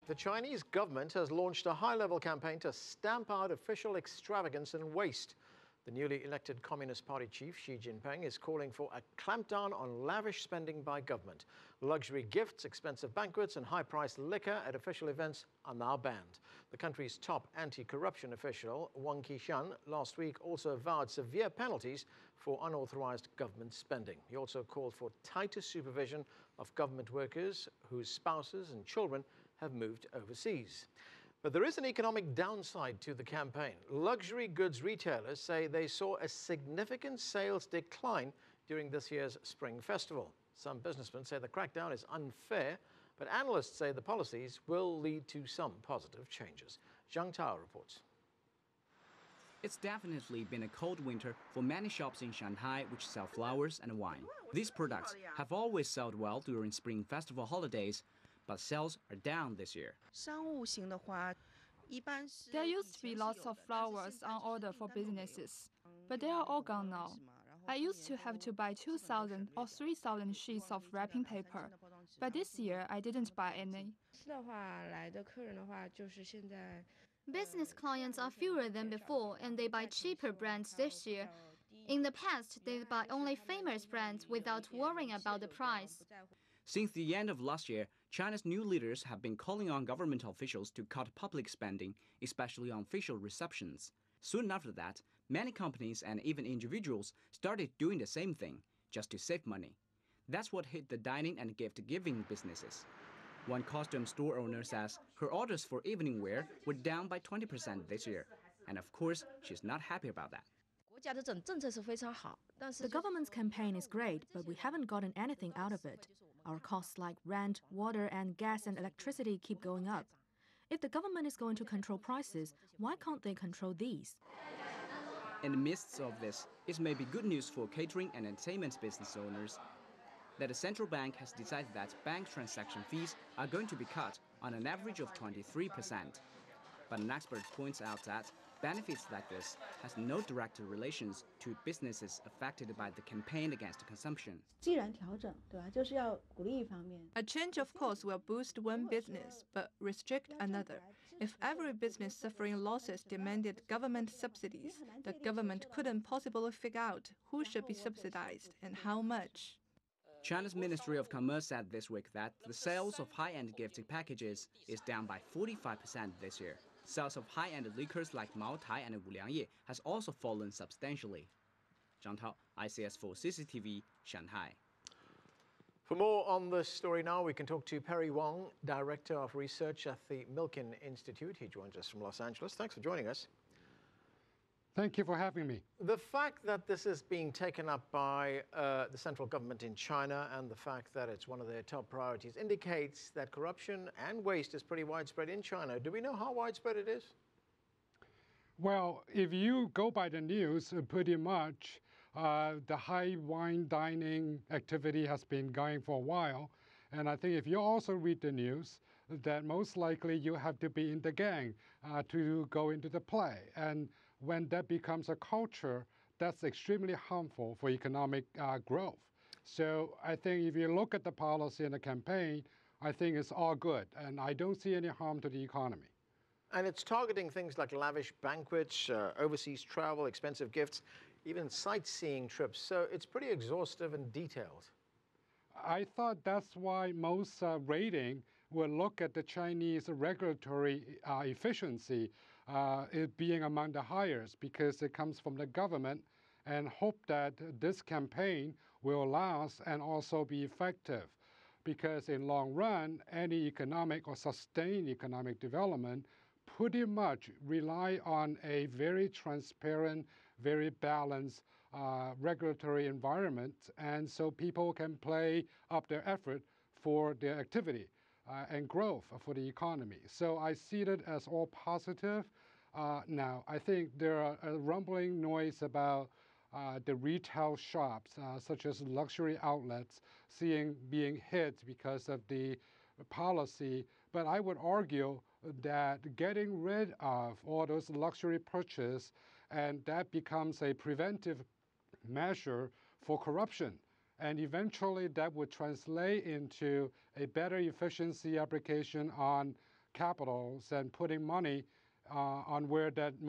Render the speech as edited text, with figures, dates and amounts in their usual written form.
The Chinese government has launched a high-level campaign to stamp out official extravagance and waste. The newly elected Communist Party chief, Xi Jinping, is calling for a clampdown on lavish spending by government. Luxury gifts, expensive banquets, and high-priced liquor at official events are now banned. The country's top anti-corruption official, Wong last week also vowed severe penalties for unauthorized government spending. He also called for tighter supervision of government workers whose spouses and children have moved overseas. But there is an economic downside to the campaign. Luxury goods retailers say they saw a significant sales decline during this year's Spring Festival. Some businessmen say the crackdown is unfair, but analysts say the policies will lead to some positive changes. Zhang Tao reports. It's definitely been a cold winter for many shops in Shanghai which sell flowers and wine. These products have always sold well during Spring Festival holidays, but sales are down this year. There used to be lots of flowers on order for businesses, but they are all gone now. I used to have to buy 2,000 or 3,000 sheets of wrapping paper, but this year I didn't buy any. Business clients are fewer than before, and they buy cheaper brands this year. In the past, they buy only famous brands without worrying about the price. Since the end of last year, China's new leaders have been calling on government officials to cut public spending, especially on official receptions. Soon after that, many companies and even individuals started doing the same thing, just to save money. That's what hit the dining and gift-giving businesses. One costume store owner says her orders for evening wear were down by 20% this year. And of course, she's not happy about that. The government's campaign is great, but we haven't gotten anything out of it. Our costs like rent, water, and gas and electricity keep going up. If the government is going to control prices, why can't they control these? In the midst of this, it may be good news for catering and entertainment business owners that the central bank has decided that bank transaction fees are going to be cut on an average of 23%. But an expert points out that benefits like this has no direct relations to businesses affected by the campaign against consumption. A change of course will boost one business, but restrict another. If every business suffering losses demanded government subsidies, the government couldn't possibly figure out who should be subsidized and how much. China's Ministry of Commerce said this week that the sales of high-end gift packages is down by 45% this year. Sales of high-end liquors like Mao Tai and Wuliangye has also fallen substantially. Zhang Tao, ICS4 CCTV, Shanghai. For more on this story now, we can talk to Perry Wong, Director of Research at the Milken Institute. He joins us from Los Angeles. Thanks for joining us. Thank you for having me. The fact that this is being taken up by the central government in China and the fact that it's one of their top priorities indicates that corruption and waste is pretty widespread in China. Do we know how widespread it is? Well, if you go by the news, pretty much the high wine dining activity has been going for a while. And I think if you also read the news, that most likely you have to be in the gang to go into the play. And when that becomes a culture, that's extremely harmful for economic growth. So I think if you look at the policy and the campaign, I think it's all good. And I don't see any harm to the economy. And it's targeting things like lavish banquets, overseas travel, expensive gifts, even sightseeing trips. So it's pretty exhaustive and detailed. I thought that's why most rating will look at the Chinese regulatory efficiency it being among the highest, because it comes from the government, and hope that this campaign will last and also be effective. Because in long run, any economic or sustained economic development pretty much rely on a very transparent, very balanced regulatory environment, and so people can play up their effort for their activity and growth for the economy. So I see it as all positive. Now, I think there are a rumbling noise about the retail shops, such as luxury outlets, being hit because of the policy. But I would argue that getting rid of all those luxury purchases, and that becomes a preventive measure for corruption. And eventually that would translate into a better efficiency application on capitals and putting money on where that